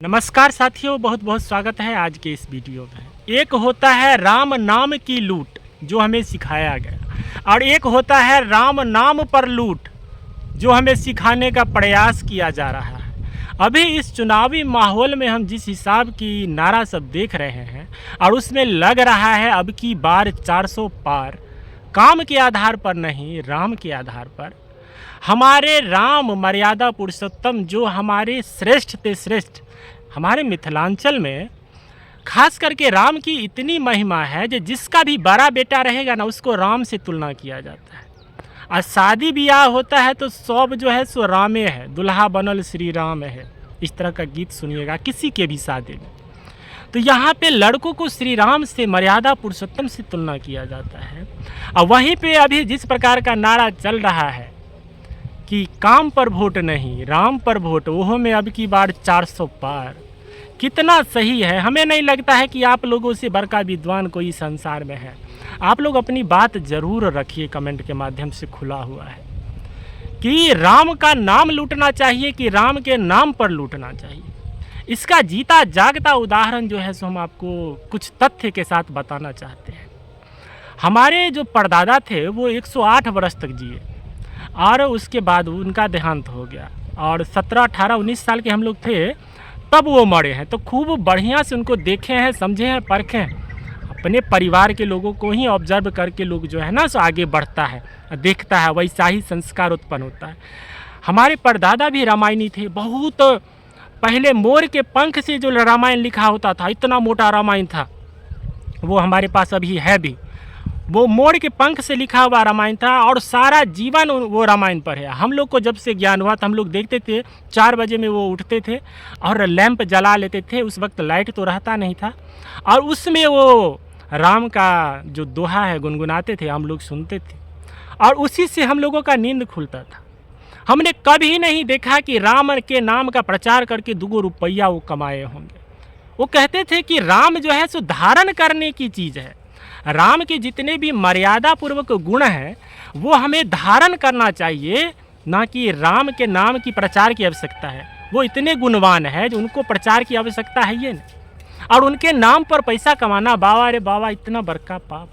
नमस्कार साथियों, बहुत बहुत स्वागत है आज के इस वीडियो में। एक होता है राम नाम की लूट जो हमें सिखाया गया, और एक होता है राम नाम पर लूट जो हमें सिखाने का प्रयास किया जा रहा है। अभी इस चुनावी माहौल में हम जिस हिसाब की नारा सब देख रहे हैं और उसमें लग रहा है अब की बार 400 पार, काम के आधार पर नहीं, राम के आधार पर। हमारे राम मर्यादा पुरुषोत्तम जो हमारे श्रेष्ठ थे श्रेष्ठ, हमारे मिथिलांचल में खास करके राम की इतनी महिमा है जो जिसका भी बड़ा बेटा रहेगा ना उसको राम से तुलना किया जाता है। और शादी ब्याह होता है तो सब जो है सो रामे है, दुल्हा बनल श्री राम है, इस तरह का गीत सुनिएगा किसी के भी शादी में। तो यहाँ पे लड़कों को श्री राम से मर्यादा पुरुषोत्तम से तुलना किया जाता है। और वहीं पे अभी जिस प्रकार का नारा चल रहा है कि काम पर वोट नहीं राम पर वोट, वो में अब की बार 400 पार, कितना सही है। हमें नहीं लगता है कि आप लोगों से बड़का विद्वान कोई संसार में है। आप लोग अपनी बात ज़रूर रखिए, कमेंट के माध्यम से खुला हुआ है कि राम का नाम लूटना चाहिए कि राम के नाम पर लूटना चाहिए। इसका जीता जागता उदाहरण जो है सो हम आपको कुछ तथ्य के साथ बताना चाहते हैं। हमारे जो परदादा थे वो 108 वर्ष तक जिए और उसके बाद उनका देहांत हो गया, और 17, 18, 19 साल के हम लोग थे तब वो मरे हैं। तो खूब बढ़िया से उनको देखे हैं, समझे हैं, परखे हैं। अपने परिवार के लोगों को ही ऑब्जर्व करके लोग जो है ना सो आगे बढ़ता है, देखता है, वैसा ही संस्कार उत्पन्न होता है। हमारे परदादा भी रामायणी थे। बहुत पहले मोर के पंख से जो रामायण लिखा होता था, इतना मोटा रामायण था, वो हमारे पास अभी है भी। वो मोर के पंख से लिखा हुआ रामायण था और सारा जीवन वो रामायण पर है। हम लोग को जब से ज्ञान हुआ तो हम लोग देखते थे 4 बजे में वो उठते थे और लैंप जला लेते थे। उस वक्त लाइट तो रहता नहीं था, और उसमें वो राम का जो दोहा है गुनगुनाते थे, हम लोग सुनते थे, और उसी से हम लोगों का नींद खुलता था। हमने कभी नहीं देखा कि राम के नाम का प्रचार करके 2 रुपया वो कमाए होंगे। वो कहते थे कि राम जो है सो धारण करने की चीज़ है। राम के जितने भी मर्यादा पूर्वक गुण हैं वो हमें धारण करना चाहिए, ना कि राम के नाम की प्रचार की आवश्यकता है। वो इतने गुणवान है जो उनको प्रचार की आवश्यकता है ये नहीं। और उनके नाम पर पैसा कमाना, बाबा रे बाबा, इतना बड़का पाप।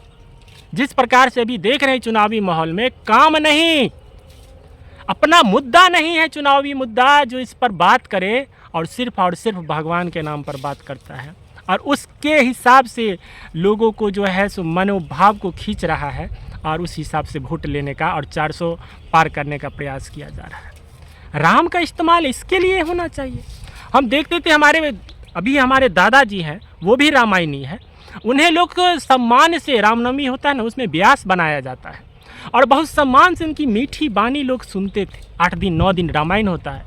जिस प्रकार से अभी देख रहे हैं चुनावी माहौल में, काम नहीं, अपना मुद्दा नहीं है चुनावी मुद्दा जो इस पर बात करे, और सिर्फ भगवान के नाम पर बात करता है, और उसके हिसाब से लोगों को जो है सो मनोभाव को खींच रहा है, और उस हिसाब से वोट लेने का और 400 पार करने का प्रयास किया जा रहा है। राम का इस्तेमाल इसके लिए होना चाहिए। हम देखते थे हमारे दादाजी हैं, वो भी रामायणी है। उन्हें लोग सम्मान से, रामनवमी होता है ना, उसमें व्यास बनाया जाता है और बहुत सम्मान से उनकी मीठी बानी लोग सुनते थे। 8 दिन 9 दिन रामायण होता है,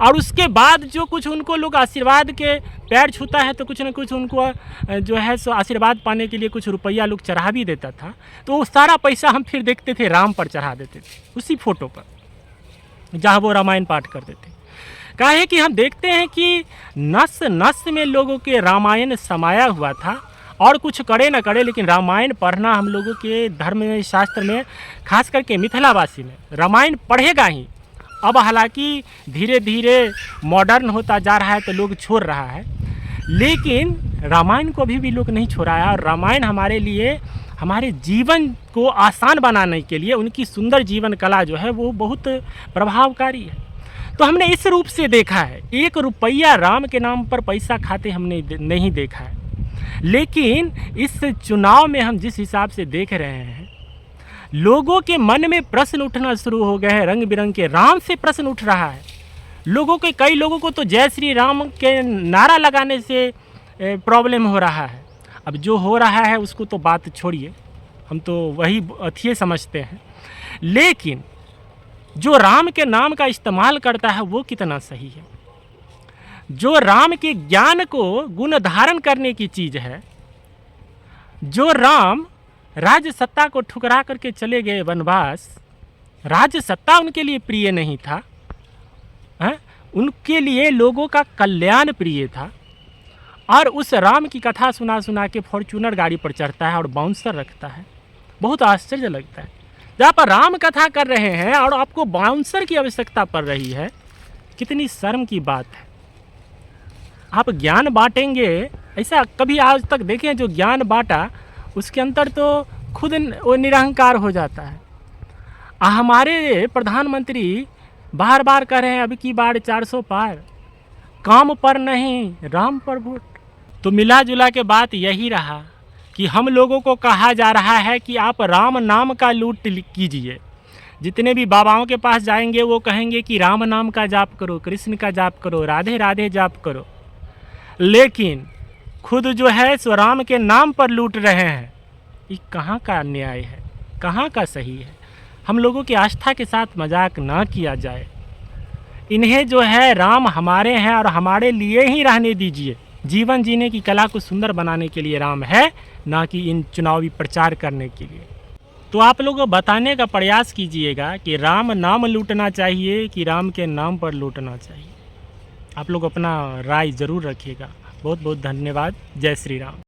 और उसके बाद जो कुछ उनको लोग आशीर्वाद के पैर छूता है तो कुछ न कुछ उनको जो है सो आशीर्वाद पाने के लिए कुछ रुपया लोग चढ़ा भी देता था। तो वो सारा पैसा हम फिर देखते थे राम पर चढ़ा देते थे, उसी फोटो पर जहाँ वो रामायण पाठ करते थे। काहे कि हम देखते हैं कि नस नस में लोगों के रामायण समाया हुआ था, और कुछ करे न करे लेकिन रामायण पढ़ना हम लोगों के धर्म में, शास्त्र में, खास करके मिथिलावासी में रामायण पढ़ेगा ही। अब हालांकि धीरे धीरे मॉडर्न होता जा रहा है तो लोग छोड़ रहा है, लेकिन रामायण को अभी भी लोग नहीं छोड़ा है। और रामायण हमारे लिए, हमारे जीवन को आसान बनाने के लिए, उनकी सुंदर जीवन कला जो है वो बहुत प्रभावकारी है। तो हमने इस रूप से देखा है, 1 रुपया राम के नाम पर पैसा खाते हमने नहीं देखा है। लेकिन इस चुनाव में हम जिस हिसाब से देख रहे हैं, लोगों के मन में प्रश्न उठना शुरू हो गए हैं, रंग बिरंग के राम से प्रश्न उठ रहा है। कई लोगों को तो जय श्री राम के नारा लगाने से प्रॉब्लम हो रहा है। अब जो हो रहा है उसको तो बात छोड़िए, हम तो वही अथिये समझते हैं, लेकिन जो राम के नाम का इस्तेमाल करता है वो कितना सही है। जो राम के ज्ञान को गुण धारण करने की चीज़ है, जो राम राज्य सत्ता को ठुकरा करके चले गए वनवास, राज्य सत्ता उनके लिए प्रिय नहीं था, उनके लिए लोगों का कल्याण प्रिय था। और उस राम की कथा सुना सुना के फॉर्च्यूनर गाड़ी पर चढ़ता है और बाउंसर रखता है। बहुत आश्चर्य लगता है, जहाँ पर राम कथा कर रहे हैं और आपको बाउंसर की आवश्यकता पड़ रही है, कितनी शर्म की बात है। आप ज्ञान बांटेंगे, ऐसा कभी आज तक देखें जो ज्ञान बांटा उसके अंदर तो खुद वो निरहंकार हो जाता है। हमारे प्रधानमंत्री बार बार कह रहे हैं अब की बार 400 पार, काम पर नहीं राम पर वोट। तो मिला जुला के बात यही रहा कि हम लोगों को कहा जा रहा है कि आप राम नाम का लूट कीजिए। जितने भी बाबाओं के पास जाएंगे वो कहेंगे कि राम नाम का जाप करो, कृष्ण का जाप करो, राधे राधे जाप करो, लेकिन खुद जो है सो राम के नाम पर लूट रहे हैं। ये कहाँ का न्याय है, कहाँ का सही है? हम लोगों की आस्था के साथ मजाक ना किया जाए। इन्हें जो है राम हमारे हैं और हमारे लिए ही रहने दीजिए। जीवन जीने की कला को सुंदर बनाने के लिए राम है, ना कि इन चुनावी प्रचार करने के लिए। तो आप लोग बताने का प्रयास कीजिएगा कि राम नाम लूटना चाहिए कि राम के नाम पर लूटना चाहिए। आप लोग अपना राय ज़रूर रखिएगा। बहुत बहुत धन्यवाद। जय श्री राम।